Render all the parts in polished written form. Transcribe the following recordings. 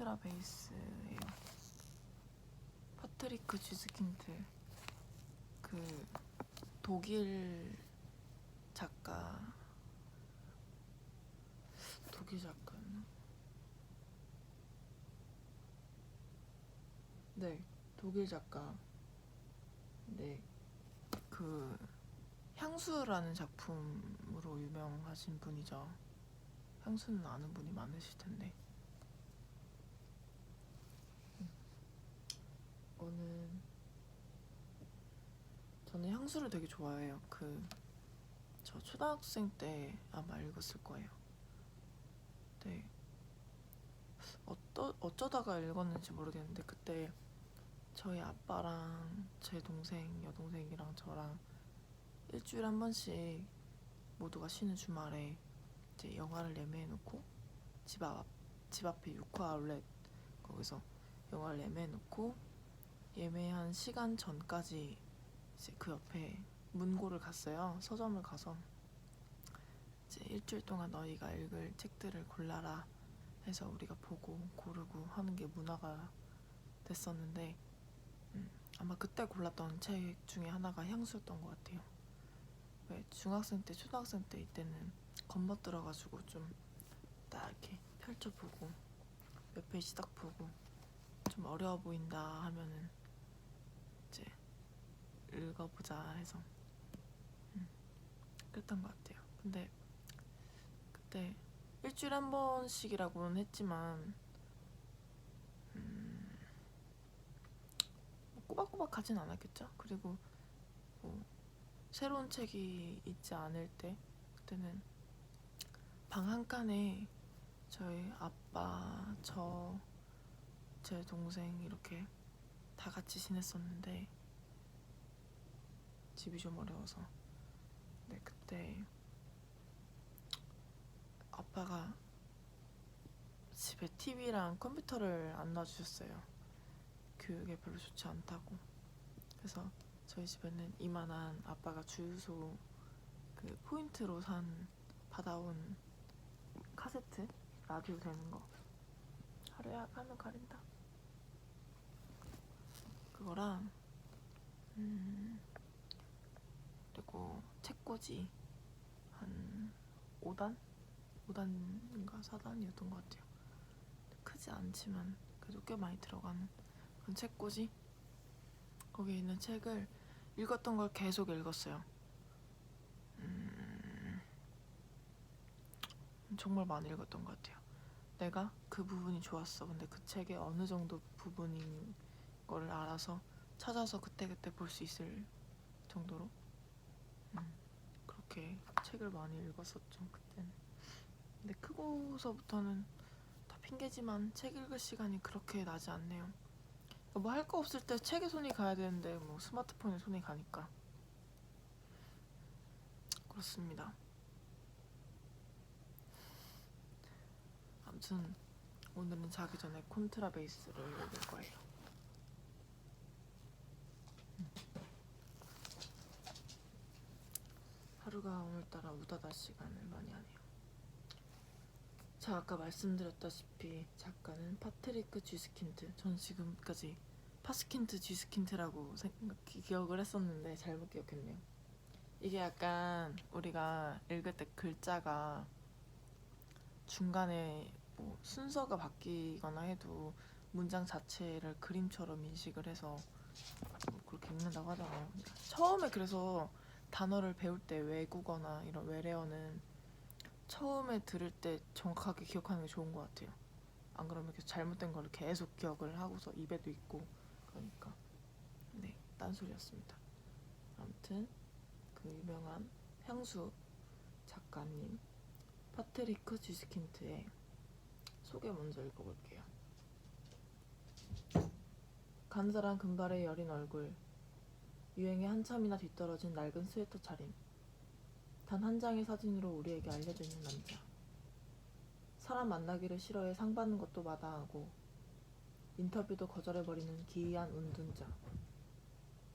콘트라베이스예요. 파트리크 쥐스킨트, 그 독일 작가였나? 네, 독일 작가. 네, 그 향수라는 작품으로 유명하신 분이죠. 향수는 아는 분이 많으실 텐데. 저는 향수를 되게 좋아해요. 저 초등학생 때 아마 읽었을 거예요. 네, 어쩌다가 읽었는지 모르겠는데 그때 저희 아빠랑 제 동생, 여동생이랑 저랑 일주일에 한 번씩 모두가 쉬는 주말에 이제 영화를 예매해놓고 집 앞에 유쿠 아울렛 거기서 영화를 예매해놓고 예매한 시간 전까지 이제 그 옆에 문고를 갔어요. 서점을 가서 이제 일주일 동안 너희가 읽을 책들을 골라라 해서 우리가 보고 고르고 하는 게 문화가 됐었는데 아마 그때 골랐던 책 중에 하나가 향수였던 것 같아요. 왜 중학생 때, 초등학생 때 이때는 겁먹들어가지고 좀 딱 이렇게 펼쳐보고 몇 페이지 딱 보고 좀 어려워 보인다 하면은 이제 읽어보자 해서 그랬던 것 같아요. 근데 그때 일주일에 한 번씩이라고는 했지만 꼬박꼬박 가진 않았겠죠. 그리고 뭐 새로운 책이 있지 않을 때 그때는 방 한 칸에 저희 아빠, 제 동생 이렇게 다 같이 지냈었는데 집이 좀 어려워서. 근데 그때 아빠가 집에 TV랑 컴퓨터를 안 놔주셨어요. 교육에 별로 좋지 않다고. 그래서 저희 집에는 이만한 아빠가 주유소 그 포인트로 받아온 카세트 라디오 되는 거, 하루에 하면 가린다, 그거랑 그리고 책꽂이 한 5단인가 4단이었던 것 같아요. 크지 않지만 그래도 꽤 많이 들어가는 그런 책꽂이, 거기에 있는 책을 읽었던 걸 계속 읽었어요. 정말 많이 읽었던 것 같아요. 내가 그 부분이 좋았어. 근데 그 책의 어느 정도 부분인 거를 알아서 찾아서 그때그때 볼 수 있을 정도로 그렇게 책을 많이 읽었었죠, 그때는. 근데 크고서부터는 다 핑계지만 책 읽을 시간이 그렇게 나지 않네요. 뭐 할 거 없을 때 책에 손이 가야 되는데 뭐 스마트폰에 손이 가니까. 그렇습니다. 아무튼 오늘은 자기 전에 콘트라베이스를 읽을 거예요. 하루가 오늘따라 우다다 시간을 많이 하네요. 제가 아까 말씀드렸다시피 작가는 파트리크 쥐스킨트. 전 지금까지 파스킨트 쥐스킨트라고 기억을 했었는데 잘못 기억했네요. 이게 약간 우리가 읽을 때 글자가 중간에 뭐 순서가 바뀌거나 해도 문장 자체를 그림처럼 인식을 해서 뭐 그렇게 읽는다고 하잖아요. 처음에 그래서 단어를 배울 때 외국어나 이런 외래어는 처음에 들을 때 정확하게 기억하는 게 좋은 것 같아요. 안 그러면 계속 잘못된 거를 계속 기억을 하고서 입에도 있고 그러니까. 네, 딴소리였습니다. 아무튼 그 유명한 향수 작가님 파트리크 쥐스킨트의 소개 먼저 읽어볼게요. 간절한 금발의 여린 얼굴, 유행에 한참이나 뒤떨어진 낡은 스웨터 차림, 단 한 장의 사진으로 우리에게 알려져 있는 남자. 사람 만나기를 싫어해 상 받는 것도 마다하고 인터뷰도 거절해버리는 기이한 운둔자.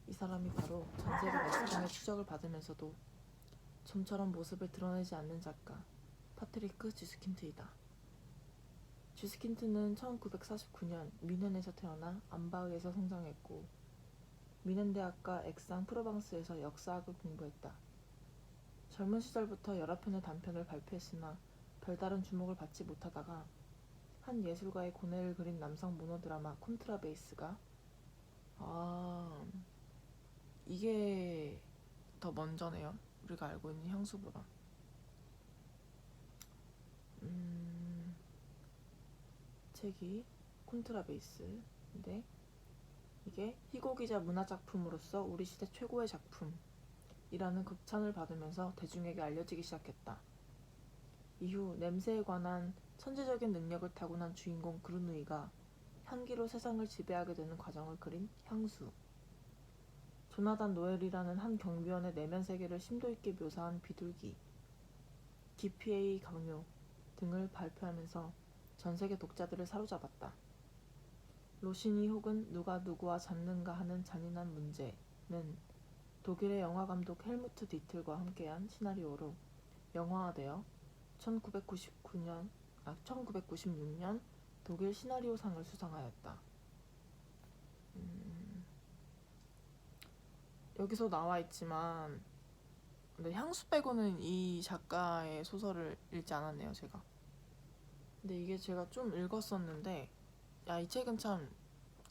이 사람이 바로 전 세계 매스컴의 추적을 받으면서도 좀처럼 모습을 드러내지 않는 작가 파트리크 쥐스킨트이다. 쥐스킨트는 1949년 미넨에서 태어나 암바흐에서 성장했고 미넨 대학과 액상 프로방스에서 역사학을 공부했다. 젊은 시절부터 여러 편의 단편을 발표했으나 별다른 주목을 받지 못하다가 한 예술가의 고뇌를 그린 남성 모노드라마 콘트라베이스가 이게 더 먼저네요. 우리가 알고 있는 향수보다. 책이 콘트라베이스인데 이게 희곡이자 문화작품으로서 우리 시대 최고의 작품이라는 극찬을 받으면서 대중에게 알려지기 시작했다. 이후 냄새에 관한 천재적인 능력을 타고난 주인공 그루누이가 향기로 세상을 지배하게 되는 과정을 그린 향수. 조나단 노엘이라는 한 경비원의 내면 세계를 심도 있게 묘사한 비둘기, 기피의 강요 등을 발표하면서 전세계 독자들을 사로잡았다. 로시니 혹은 누가 누구와 잤는가 하는 잔인한 문제는 독일의 영화감독 헬무트 디틀과 함께한 시나리오로 영화화되어 1996년 독일 시나리오상을 수상하였다. 여기서 나와 있지만 근데 향수 빼고는 이 작가의 소설을 읽지 않았네요, 제가. 근데 이게 제가 좀 읽었었는데 이 책은 참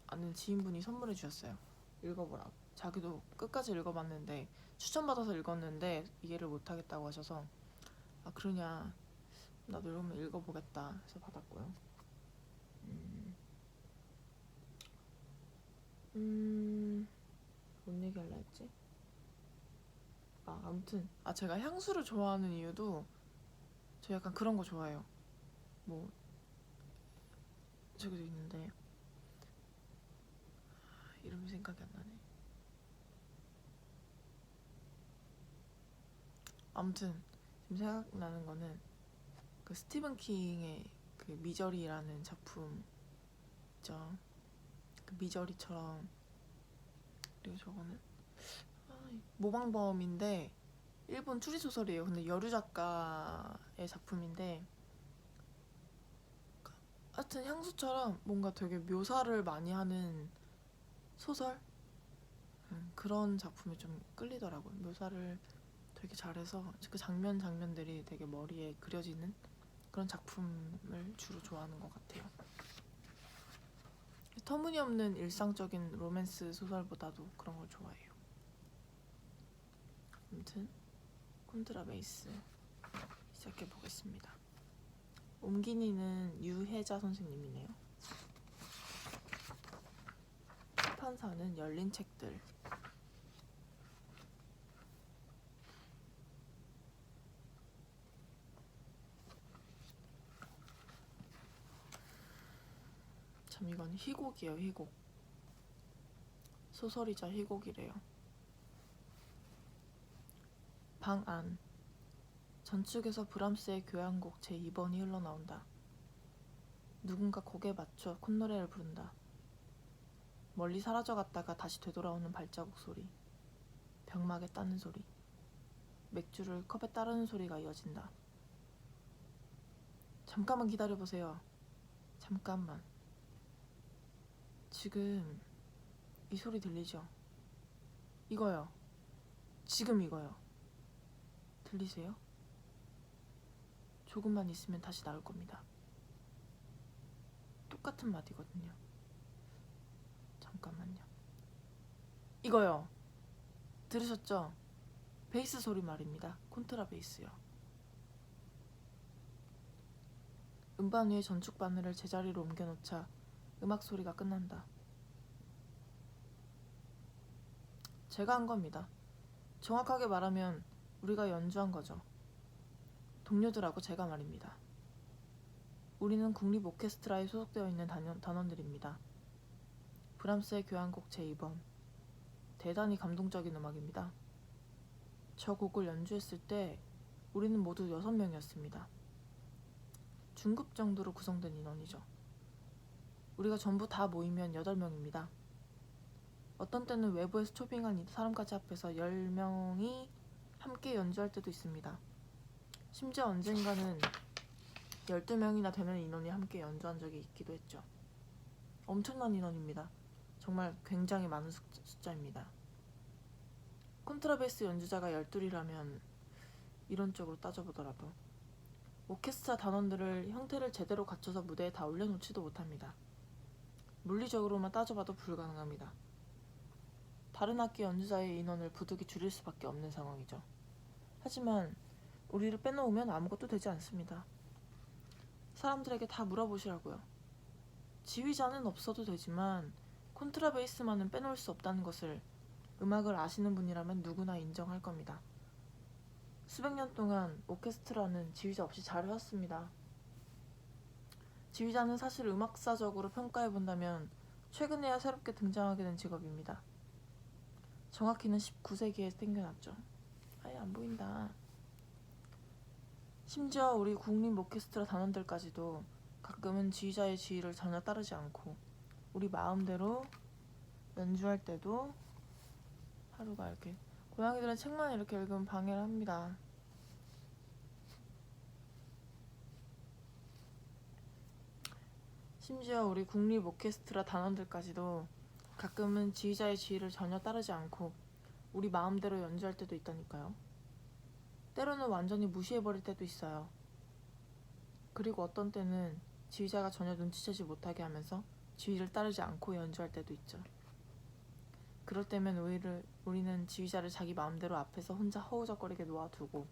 아는 지인분이 선물해 주셨어요. 읽어보라고. 자기도 끝까지 읽어봤는데 추천받아서 읽었는데 이해를 못하겠다고 하셔서 그러냐, 나도 이러면 읽어보겠다 해서 받았고요. 뭔 얘기 할라 했지? 아무튼 제가 향수를 좋아하는 이유도 저 약간 그런 거 좋아해요. 뭐 저기도 있는데 이름이 생각이 안 나네. 아무튼 지금 생각나는 거는 그 스티븐 킹의 그 미저리라는 작품 있죠. 그 미저리처럼. 그리고 저거는 모방범인데 일본 추리소설이에요. 근데 여류 작가의 작품인데 하여튼 향수처럼 뭔가 되게 묘사를 많이 하는 소설? 그런 작품이 좀 끌리더라고요. 묘사를 되게 잘해서 그 장면들이 되게 머리에 그려지는 그런 작품을 주로 좋아하는 것 같아요. 터무니없는 일상적인 로맨스 소설보다도 그런 걸 좋아해요. 아무튼 콘트라베이스 시작해보겠습니다. 옴기니는 유혜자 선생님이네요. 출판사는 열린 책들. 참 이건 희곡이에요. 희곡. 소설이자 희곡이래요. 방 안. 전축에서 브람스의 교향곡 제2번이 흘러나온다. 누군가 곡에 맞춰 콧노래를 부른다. 멀리 사라져갔다가 다시 되돌아오는 발자국 소리. 벽막에 따는 소리. 맥주를 컵에 따르는 소리가 이어진다. 잠깐만 기다려보세요. 잠깐만. 지금 이 소리 들리죠? 이거요. 지금 이거요. 들리세요? 조금만 있으면 다시 나올 겁니다. 똑같은 맛이거든요. 잠깐만요. 이거요. 들으셨죠? 베이스 소리 말입니다. 콘트라베이스요. 음반 위에 전축 바늘을 제자리로 옮겨놓자 음악 소리가 끝난다. 제가 한 겁니다. 정확하게 말하면 우리가 연주한 거죠. 동료들하고 제가 말입니다. 우리는 국립 오케스트라에 소속되어 있는 단원들입니다. 브람스의 교향곡 제2번. 대단히 감동적인 음악입니다. 저 곡을 연주했을 때 우리는 모두 6명이었습니다. 중급 정도로 구성된 인원이죠. 우리가 전부 다 모이면 8명입니다. 어떤 때는 외부에서 초빙한 사람까지 합해서 10명이 함께 연주할 때도 있습니다. 심지어 언젠가는 12명이나 되는 인원이 함께 연주한 적이 있기도 했죠. 엄청난 인원입니다. 정말 굉장히 많은 숫자입니다. 콘트라베이스 연주자가 12이라면 이론적으로 따져보더라도 오케스트라 단원들을 형태를 제대로 갖춰서 무대에 다 올려놓지도 못합니다. 물리적으로만 따져봐도 불가능합니다. 다른 악기 연주자의 인원을 부득이 줄일 수밖에 없는 상황이죠. 하지만 우리를 빼놓으면 아무것도 되지 않습니다. 사람들에게 다 물어보시라고요. 지휘자는 없어도 되지만 콘트라베이스만은 빼놓을 수 없다는 것을 음악을 아시는 분이라면 누구나 인정할 겁니다. 수백 년 동안 오케스트라는 지휘자 없이 잘 해왔습니다. 지휘자는 사실 음악사적으로 평가해본다면 최근에야 새롭게 등장하게 된 직업입니다. 정확히는 19세기에 생겨났죠. 아예 안 보인다. 심지어 우리 국립 오케스트라 단원들까지도 가끔은 지휘자의 지휘를 전혀 따르지 않고 우리 마음대로 연주할 때도 하루가 이렇게 고양이들은 책만 이렇게 읽으면 방해를 합니다. 심지어 우리 국립 오케스트라 단원들까지도 가끔은 지휘자의 지휘를 전혀 따르지 않고 우리 마음대로 연주할 때도 있다니까요. 때로는 완전히 무시해버릴 때도 있어요. 그리고 어떤 때는 지휘자가 전혀 눈치채지 못하게 하면서 지휘를 따르지 않고 연주할 때도 있죠. 그럴 때면 우리는 지휘자를 자기 마음대로 앞에서 혼자 허우적거리게 놓아두고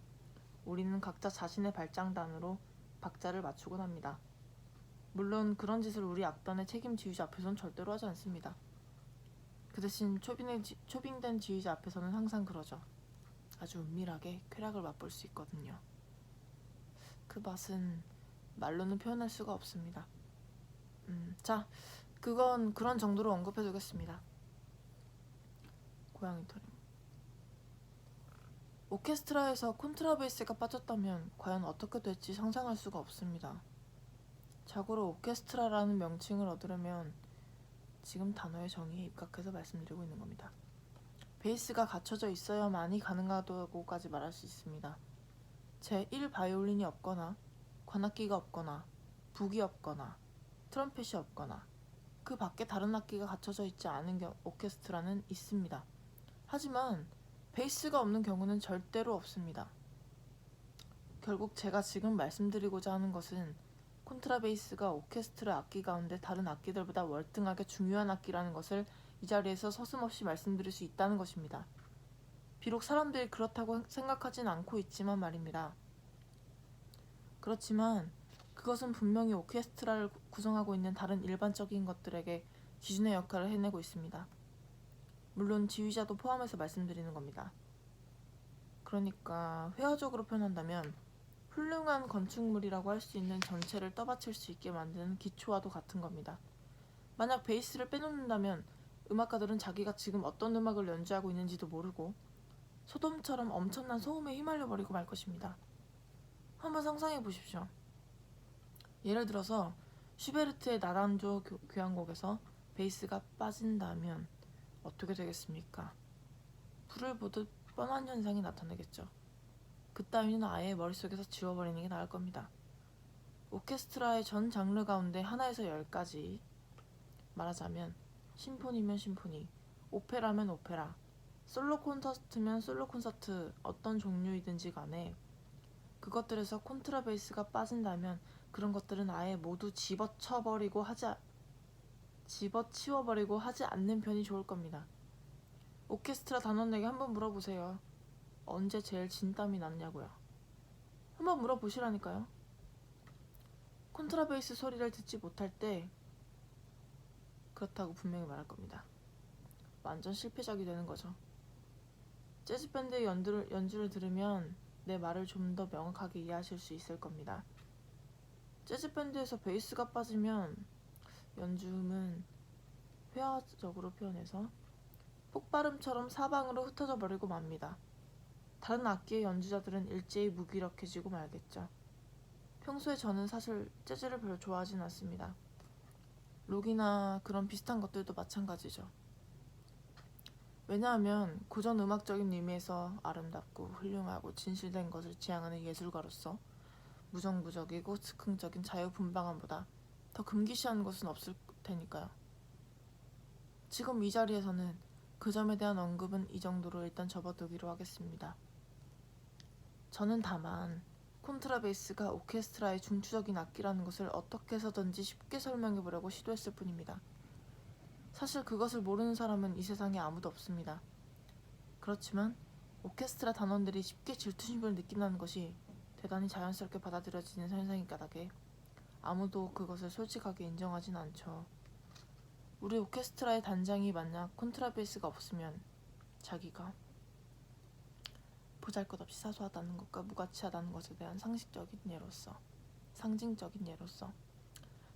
우리는 각자 자신의 발장단으로 박자를 맞추곤 합니다. 물론 그런 짓을 우리 악단의 책임 지휘자 앞에서는 절대로 하지 않습니다. 그 대신 초빙된 지휘자 앞에서는 항상 그러죠. 아주 은밀하게 쾌락을 맛볼 수 있거든요. 그 맛은 말로는 표현할 수가 없습니다. 자, 그건 그런 정도로 언급해두겠습니다. 고양이 털임. 오케스트라에서 콘트라베이스가 빠졌다면 과연 어떻게 될지 상상할 수가 없습니다. 자고로 오케스트라라는 명칭을 얻으려면 지금 단어의 정의에 입각해서 말씀드리고 있는 겁니다. 베이스가 갖춰져 있어야만이 가능하다고까지 말할 수 있습니다. 제1 바이올린이 없거나 관악기가 없거나 북이 없거나 트럼펫이 없거나 그 밖에 다른 악기가 갖춰져 있지 않은 오케스트라는 있습니다. 하지만 베이스가 없는 경우는 절대로 없습니다. 결국 제가 지금 말씀드리고자 하는 것은 콘트라베이스가 오케스트라 악기 가운데 다른 악기들보다 월등하게 중요한 악기라는 것을 이 자리에서 서슴없이 말씀드릴 수 있다는 것입니다. 비록 사람들이 그렇다고 생각하진 않고 있지만 말입니다. 그렇지만 그것은 분명히 오케스트라를 구성하고 있는 다른 일반적인 것들에게 기준의 역할을 해내고 있습니다. 물론 지휘자도 포함해서 말씀드리는 겁니다. 그러니까 회화적으로 표현한다면 훌륭한 건축물이라고 할 수 있는 전체를 떠받칠 수 있게 만드는 기초와도 같은 겁니다. 만약 베이스를 빼놓는다면 음악가들은 자기가 지금 어떤 음악을 연주하고 있는지도 모르고 소돔처럼 엄청난 소음에 휘말려 버리고 말 것입니다. 한번 상상해 보십시오. 예를 들어서 슈베르트의 나단조 교향곡에서 베이스가 빠진다면 어떻게 되겠습니까? 불을 보듯 뻔한 현상이 나타나겠죠. 그따위는 아예 머릿속에서 지워버리는 게 나을 겁니다. 오케스트라의 전 장르 가운데 하나에서 10가지, 말하자면 심포니면 심포니, 오페라면 오페라, 솔로 콘서트면 솔로 콘서트, 어떤 종류이든지 간에 그것들에서 콘트라베이스가 빠진다면 그런 것들은 아예 모두 집어치워버리고 하지 않는 편이 좋을 겁니다. 오케스트라 단원에게 한번 물어보세요. 언제 제일 진땀이 났냐고요. 한번 물어보시라니까요. 콘트라베이스 소리를 듣지 못할 때 그렇다고 분명히 말할 겁니다. 완전 실패작이 되는 거죠. 재즈밴드의 연주를 들으면 내 말을 좀 더 명확하게 이해하실 수 있을 겁니다. 재즈밴드에서 베이스가 빠지면 연주음은 회화적으로 표현해서 폭발음처럼 사방으로 흩어져 버리고 맙니다. 다른 악기의 연주자들은 일제히 무기력해지고 말겠죠. 평소에 저는 사실 재즈를 별로 좋아하진 않습니다. 록이나 그런 비슷한 것들도 마찬가지죠. 왜냐하면 고전 음악적인 의미에서 아름답고 훌륭하고 진실된 것을 지향하는 예술가로서 무정부적이고 즉흥적인 자유분방함보다 더 금기시한 것은 없을 테니까요. 지금 이 자리에서는 그 점에 대한 언급은 이 정도로 일단 접어두기로 하겠습니다. 저는 다만 콘트라베이스가 오케스트라의 중추적인 악기라는 것을 어떻게 해서든지 쉽게 설명해보려고 시도했을 뿐입니다. 사실 그것을 모르는 사람은 이 세상에 아무도 없습니다. 그렇지만 오케스트라 단원들이 쉽게 질투심을 느낀다는 것이 대단히 자연스럽게 받아들여지는 현상인 까닭에 아무도 그것을 솔직하게 인정하진 않죠. 우리 오케스트라의 단장이 만약 콘트라베이스가 없으면 자기가 보잘것없이 사소하다는 것과 무가치하다는 것에 대한 상징적인 예로서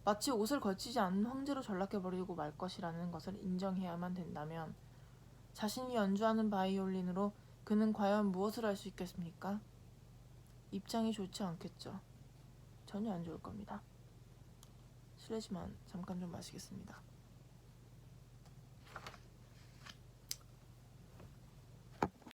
마치 옷을 걸치지 않은 황제로 전락해버리고 말 것이라는 것을 인정해야만 된다면 자신이 연주하는 바이올린으로 그는 과연 무엇을 할 수 있겠습니까? 입장이 좋지 않겠죠. 전혀 안 좋을 겁니다. 실례지만 잠깐 좀 마시겠습니다.